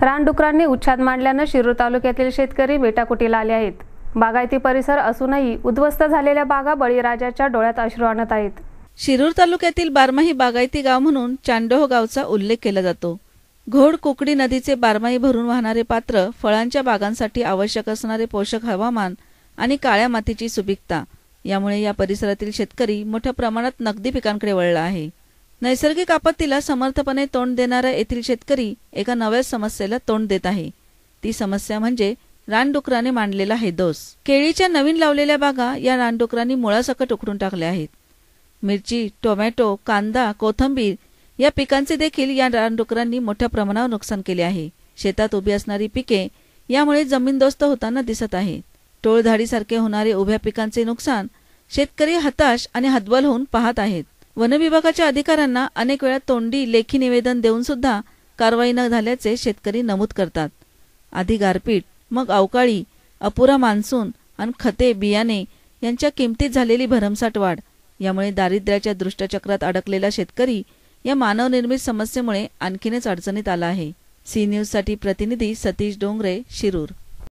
रानडुकरांनी उच्छाद मांडल्यानं शिरूर तालुक्यातील शेतकरी मेटाकुटीला आले आहेत। बागायती परिसर असूनही उद्ध्वस्त झालेल्या बागा बळीराजाच्या डोळ्यात अश्रू आणत आहेत। शिरूर तालुक्यातील बारमाही बागायती गाव म्हणून चांडोह गावचा उल्लेख केला जातो। घोड कुकडी नदीचे बारमाही भरून वाहणारे पात्र, फळांच्या बागांसाठी आवश्यक असणारे पोषक हवामान आणि काळ्या मातीची सुपीकता यामुळे या परिसरातील शेतकरी मोठ्या प्रमाणात नगदी पिकांकडे वळला आहे। नैसर्गिक आपत्तीला समर्थपणे तोंड देणारा येथील शेतकरी एका नव्या समस्येला तोंड देत आहे। ती समस्या म्हणजे रानडुकराने मांडलेला हैदोस। केळीच्या नवीन लावलेल्या बागा या रानडुकरांनी मुळासकट उखडून टाकल्या आहेत। मिरची, टोमॅटो, कांदा, कोथिंबीर या पिकांचे देखील या रानडुकरांनी मोठ्या प्रमाणावर नुकसान केले आहे। शेतात उभी असणारी पिके यामुळे जमीनदोस्त होताना दिसत आहेत। टोळधाडीसारखे होणारे उभ्या पिकांचे नुकसान शेतकरी हताश आणि हतबल होऊन पाहत आहेत। वन विभागाच्या अधिकाऱ्यांना अनेक वेळा तोंडी लेखी निवेदन देऊन सुद्धा कारवाई न झाल्याचे शेतकरी नमूद करतात। आधी गारपीट, मग अवकाळी, अपुरा मान्सून आणि खते, बियाणे यांच्या किमतीत झालेली भरमसाठ वाढ यामुळे दारिद्र्याच्या दुष्टचक्रात अडकलेला शेतकरी या मानवनिर्मित समस्येमुळे आणखीनच अडचणीत आला आहे। सी न्यूज साठी प्रतिनिधी सतीश डोंगरे, शिरूर।